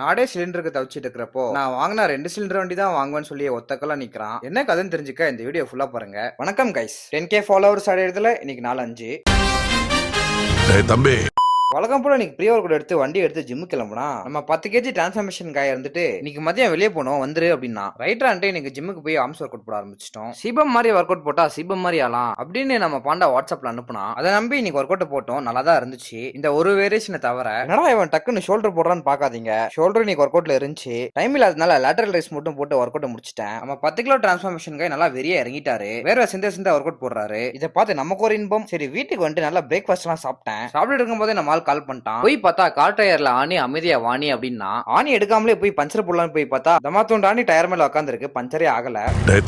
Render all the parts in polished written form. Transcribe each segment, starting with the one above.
நாடே சிலிண்டருக்கு தவிச்சிட்டு இருக்கிறப்போ நான் வாங்கின 2 சிலிண்டர் வண்டி தான் வாங்குவேன்னு சொல்லி ஒத்தக்கெல்லாம் நிக்கிறான். என்ன கதைன்னு தெரிஞ்சுக்க இந்த வீடியோ ஃபுல்லா பாருங்க. வணக்கம் கைஸ், 10K ஃபாலோவர்ஸ் அடையிறதுல இன்னைக்கு நாள் 5. தம்பி வழக்கம் போல இன்னைக்கு ப்ரீ ஒர்க் எடுத்து வண்டி எடுத்து ஜிம்மு கிளம்புனா நம்ம 10 kg டிரான்ஸ்ஃபர்மேஷன் காய் இருந்துட்டு இன்னைக்கு மதியம் வெளியே போனோம் வந்துரு அப்படின்னா ரைட்டரான்ட்டு இன்னைக்கு ஜிம்முக்கு போய் ஆர்ம்ஸ் ஒர்க் அவுட் போட ஆரம்பிச்சிட்டோம். சீபம் மாதிரி ஒர்க் அவுட் போட்டா சீபம் மாதிரி ஆலாம் அப்படின்னு நம்ம பாண்டா வாட்ஸ்அப்ல அனுப்புனா அதை நம்பி இன்னைக்கு ஒர்க் அவுட் போட்டோம். நல்லா தான் இருந்துச்சு. இந்த ஒரு வேரியேஷனை தவிர என்னடா இவன் டக்குன்னு ஷோல்டர் போடுறான்னு பாக்காதீங்க. ஷோல்டர் இன்னைக்கு ஒர்க் அவுட்ல இருந்துச்சு. டைம் இல்லாதனால லேட்டரல் ரைஸ் மட்டும் போட்டு ஒர்க் அவுட் முடிச்சிட்டேன். நம்ம 10 கிலோ டிரான்ஸ்ஃபர்மேஷன் காய் நல்லா வெறியா இறங்கிட்டாரு. வேற சிந்த ஒர்க் அவுட் போடுறாரு. இதை பார்த்து நமக்கு ஒரு இன்பம். சரி வீட்டுக்கு வந்துட்டு நல்லா பிரேக்ஃபாஸ்ட் எல்லாம் சாப்பிட்டேன். சாப்பிட்டு இருக்கும் போதே நம்ம ஆள் கால் பண்ணிட்டான். போய் பார்த்தா கார் டயர்ல ஆணி அமைதியா வாணி அப்படின்னா ஆணி எடுக்காமலே போய் பஞ்சர் போடலான்னு போய் பார்த்தா தமாத்தோண்டு ஆணி டயர் மேல உட்காந்துருக்கு. பஞ்சரே ஆகல.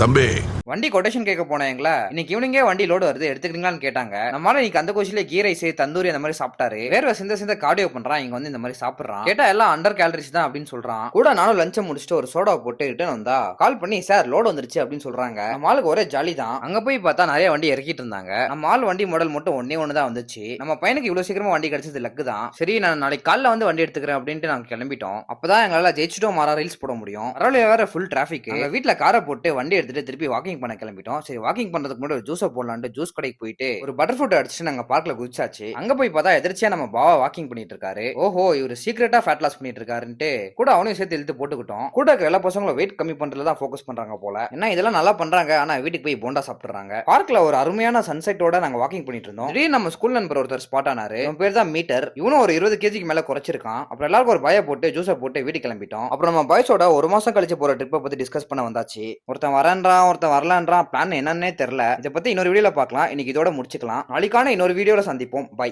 தம்பி வண்டி கொட்டேஷன் கேட்க போனேங்களா இன்னைக்கு ஈவினிங்கே வண்டி லோடு வருது எடுத்துக்கிறீங்களான்னு கேட்டாங்க. நம்மளால இன்னைக்கு அந்த கோச்சில கீ ரைஸ் தந்தூரி அந்த மாதிரி சாப்பிட்டாரு. வேற சிந்த கார்டியோ பண்றான். இங்க வந்து இந்த மாதிரி சாப்பிடுறான். கேட்டா எல்லாம் அண்டர் கேலரிஸ் தான் அப்படின்னு சொல்றான். கூட நானும் லஞ்சம் முடிச்சுட்டு ஒரு சோடா போட்டு ரிட்டர்ன் வந்தா கால் பண்ணி சார் லோடு வந்துருச்சு அப்படின்னு சொல்றாங்க. நம்ம ஆளுக்கு ஒரே ஜாலி தான். அங்க போய் பார்த்தா நிறைய வண்டி இறக்கிட்டு இருந்தாங்க. நம்ம ஆள் வண்டி மாடல் மட்டும் ஒண்ணு தான் வந்துச்சு. நம்ம பையனுக்கு இவ்வளவு சீக்கிரமா வண்டி கிடைச்சது லக்கு தான். சரி நான் நாளைக்கு காலைல வந்து வண்டி எடுத்துக்கிறேன் அப்படின்ட்டு நாங்க கிளம்பிட்டோம். அப்பதான் எங்களால ஜெயிச்சிட்டோம் மாறா ரீல்ஸ் போட முடியும். பரவாயில்ல வேற ஃபுல் டிராபிக். வீட்டுல காரை போட்டு வண்டி எடுத்துட்டு திருப்பி வாக்கிங் பண்ண கிளம்பிட்டோம். சரி வாக்கிங் பண்றதுக்கு முன்னாடி ஒரு ஜூஸை போடலான்ட்டு ஜூஸ் கடைக்கு போயிட்டு ஒரு பட்டர் ஃப்ரூட் அடிச்சுட்டு நாங்க பார்க்ல குதிச்சாச்சு. அங்க போய் பார்த்தா எதிர்ச்சியா நம்ம பாவா வாக்கிங் பண்ணிட்டு இருக்காரு. ஓஹோ இவர் சீக்கிரட்டா ஃபேட் லாஸ் பண்ணிட்டு இருக்காருன்ட்டு கூட அவனையும் சேர்த்து இழுத்து போட்டுக்கிட்டோம். கூட இருக்க எல்லா பசங்களும் வெயிட் கம்மி பண்றதுல தான் ஃபோக்கஸ் பண்றாங்க போல. ஏன்னா இதெல்லாம் நல்லா பண்றாங்க. ஆனா வீட்டுக்கு போய் போண்டா சாப்பிடுறாங்க. பார்க்ல ஒரு அருமையான சன்செட்டோட நாங்க வாக்கிங் பண்ணிட்டு இருந்தோம். திடீர்னு நம்ம ஸ்கூல் நண்பர் ஒருத்தர் ஸ்பாட் ஆனாரு. இவன் பேர் தான் மீட்டர். இவனும் ஒரு 20 kg மேல குறைச்சிருக்கான். அப்புறம் எல்லாருக்கும் ஒரு பய போட்டு ஜூஸை போட்டு வீட்டுக்கு கிளம்பிட்டோம். அப்புறம் நம்ம பாய்ஸோட ஒரு மாசம் கழிச்சு போற ட்ரிப்பை பத்தி டிஸ்கஸ் பண்ண வந்தாச்சு. ஒருத்தன் வரன்றான் ஒருத்தன் வரலான்றான். பிளான் என்னன்னே தெரியல. இதை பத்தி இன்னொரு வீடியோல பார்க்கலாம். இன்னைக்கு இதோட முடிச்சுக்கலாம். நாளைக்கான இன்னொரு வீடியோல சந்திப்போம். பை.